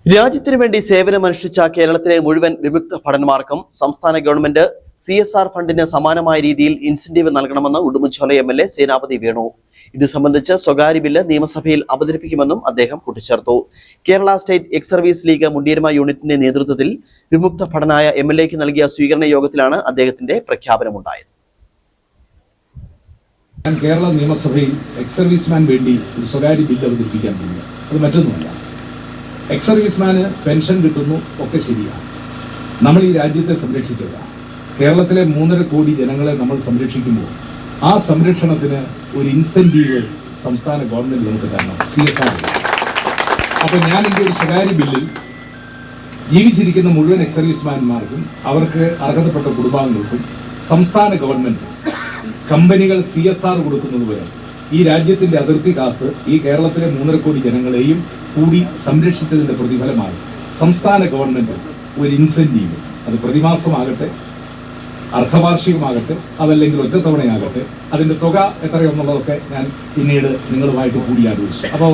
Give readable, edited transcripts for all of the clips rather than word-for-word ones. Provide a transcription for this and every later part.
രാജ്യത്തിനു വേണ്ടി സേവനമനുഷ്ഠിച്ച കേരളത്തിലെ മുഴുവൻ വിമുക്ത ഭടന്മാർക്കും സംസ്ഥാന ഗവൺമെന്റ് CSR ഫണ്ടിന് സമാനമായ രീതിയിൽ ഇൻസെന്റീവ് നൽകണമെന്ന് ഉടുമ്പൻചോല MLA സേനാപതി വേണു. ഇത് സംബന്ധിച്ച് സ്വകാര്യ ബില്ല് നിയമസഭയിൽ അവതരിപ്പിക്കുമെന്നും അദ്ദേഹം കൂട്ടിച്ചേർത്തു. Kerala state ex service league മുണ്ടിയർമ യൂണിറ്റിന്റെ നേതൃത്വത്തിൽ വിമുക്ത ഭടനായ MLAക്ക് നൽകിയ സ്വീകരണ യോഗത്തിലാണ് അദ്ദേഹത്തിന്റെ പ്രഖ്യാപനമുണ്ടായത്. കേരള നിയമസഭയിൽ എക്സ് സർവീസ്മാൻ വേണ്ടി ഒരു സ്വകാര്യ ബില്ല് അവതരിപ്പിക്കാൻ പോകുന്നു. അത് മറ്റൊന്നുമല്ല, എക്സ് സർവീസ്മാന് പെൻഷൻ കിട്ടുന്നു, ഒക്കെ ശരിയാണ്. നമ്മൾ ഈ രാജ്യത്തെ സംരക്ഷിച്ചതാണ്. കേരളത്തിലെ 3.5 കോടി ജനങ്ങളെ നമ്മൾ സംരക്ഷിക്കുമ്പോൾ ആ സംരക്ഷണത്തിന് ഒരു ഇൻസെന്റീവ് സംസ്ഥാന ഗവൺമെന്റ് നമുക്ക് തരണം, CSR. അപ്പോൾ ഞാൻ എൻ്റെ ഒരു സ്വകാര്യ ബില്ലിൽ ജീവിച്ചിരിക്കുന്ന മുഴുവൻ എക്സ് സർവീസ്മാൻമാർക്കും അവർക്ക് അർഹതപ്പെട്ട കുടുംബാംഗങ്ങൾക്കും സംസ്ഥാന ഗവൺമെന്റ് കമ്പനികൾ CSR കൊടുക്കുന്നത് വരെ ഈ രാജ്യത്തിന്റെ അതിർത്തി കാത്ത് ഈ കേരളത്തിലെ 3.5 കോടി ജനങ്ങളെയും കൂടി സംരക്ഷിച്ചതിന്റെ പ്രതിഫലമായി സംസ്ഥാന ഗവൺമെന്റ് ഒരു ഇൻസെന്റീവ്, അത് പ്രതിമാസമാകട്ടെ, അർദ്ധവാർഷികമാകട്ടെ, അതല്ലെങ്കിൽ ഒറ്റത്തവണയാകട്ടെ, അതിന്റെ തുക എത്രയെന്നുള്ളതൊക്കെ ഞാൻ പിന്നീട് നിങ്ങളുമായിട്ട് കൂടി ആലോചിച്ചു. അപ്പോൾ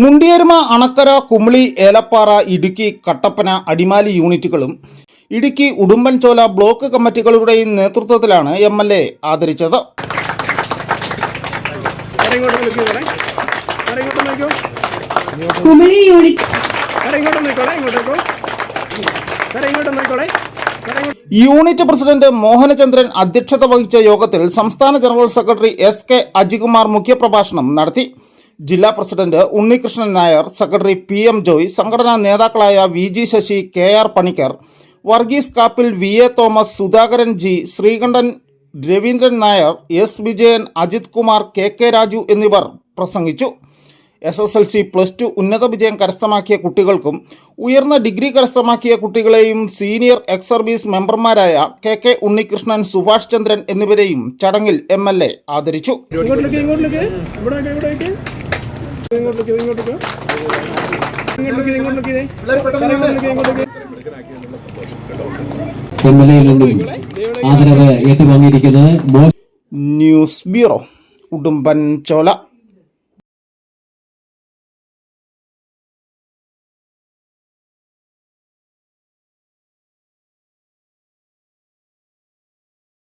മുണ്ടിയർമ, അണക്കര, കുമിളി, ഏലപ്പാറ, ഇടുക്കി, കട്ടപ്പന, അടിമാലി യൂണിറ്റുകളും ഇടുക്കി ഉടുമ്പൻചോല ബ്ലോക്ക് കമ്മിറ്റികളുടെയും നേതൃത്വത്തിലാണ് MLA ആദരിച്ചത്. യൂണിറ്റ് പ്രസിഡന്റ് മോഹനചന്ദ്രൻ അധ്യക്ഷത വഹിച്ച യോഗത്തിൽ സംസ്ഥാന ജനറൽ സെക്രട്ടറി SK അജികുമാർ മുഖ്യപ്രഭാഷണം നടത്തി. ജില്ലാ president Unnikrishnan Nair, secretary PM Joy, സംഘടനാ നേതാക്കളായ VG Sasi, KR Panicker, Varghese Kappil, VA Thomas, Sudhakaran G, Sreekantan, Raveendran Nair, S Vijayan, Ajith Kumar, KK Raju എന്നിവർ പ്രസംഗിച്ചു. SSLC, +2 ഉന്നത വിജയം കരസ്ഥമാക്കിയ കുട്ടികൾക്കും ഉയർന്ന ഡിഗ്രി കരസ്ഥമാക്കിയ കുട്ടികളെയും സീനിയർ എക്സ് സർവീസ് മെമ്പർമാരായ KK ഉണ്ണികൃഷ്ണൻ, സുഭാഷ് ചന്ദ്രൻ എന്നിവരെയും ചടങ്ങിൽ MLA ആദരിച്ചു. News bureau, Udumbanchola.